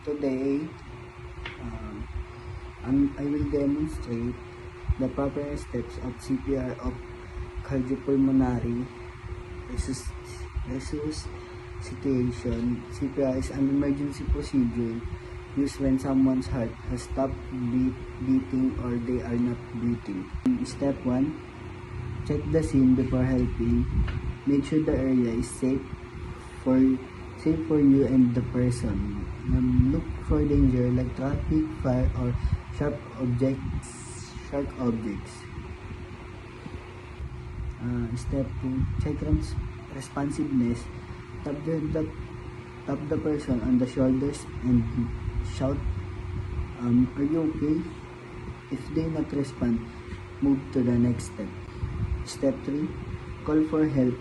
Today, I will demonstrate the proper steps of CPR of cardiopulmonary resuscitation. CPR is an emergency procedure used when someone's heart has stopped beating or they are not breathing. Step 1. Check the scene before helping. Make sure the area is safe for you and the person. Look for danger like traffic, fire, or sharp objects. Step 2. Check responsiveness. Tap the person on the shoulders and shout, "Are you okay?" If they not respond, move to the next step. Step 3. Call for help.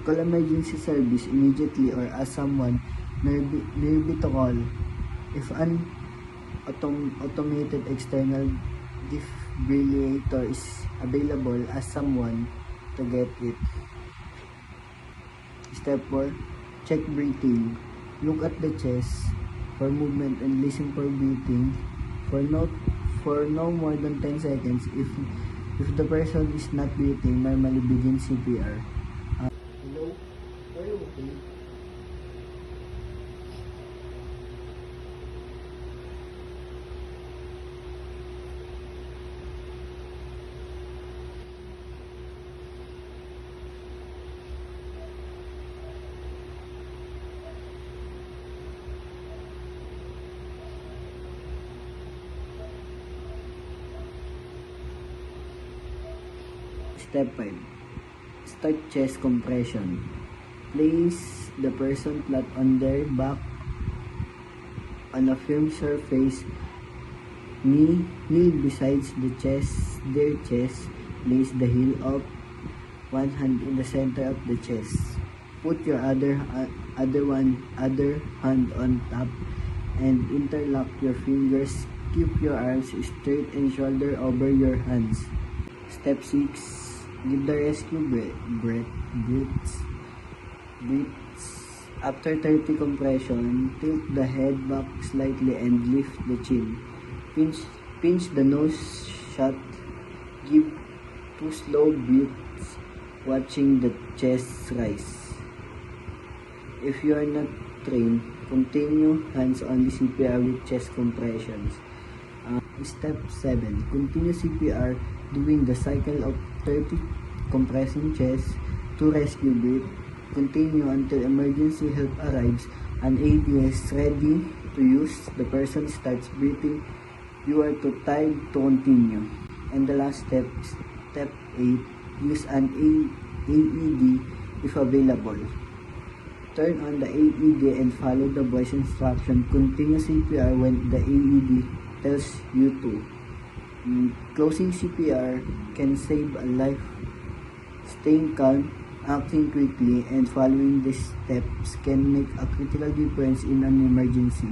Call emergency service immediately or ask someone nearby to call. If an automated external defibrillator is available, ask someone to get it. Step 4. Check breathing. Look at the chest for movement and listen for breathing for no more than 10 seconds. If the person is not breathing, normally begin CPR. Hello? Are you okay? Step 5. Start chest compression. Place the person flat on their back on a firm surface. Kneel beside their chest. Place the heel of one hand in the center of the chest. Put your other hand on top and interlock your fingers. Keep your arms straight and shoulder over your hands. Step 6. Give the rescue breaths. After 30 compression, tilt the head back slightly and lift the chin. Pinch the nose shut. Give 2 slow breaths, watching the chest rise. If you are not trained, continue hands-on CPR with chest compressions. Step 7. Continue CPR doing the cycle of 30 compressing chest, 2 rescue breath. Continue until emergency help arrives and AED is ready to use. The person starts breathing. You are too tired to continue. And the last step, step 8, use an AED if available. Turn on the AED and follow the voice instruction. Continue CPR when the AED tells you to. Closing CPR can save a life. Staying calm, acting quickly, and following these steps can make a critical difference in an emergency.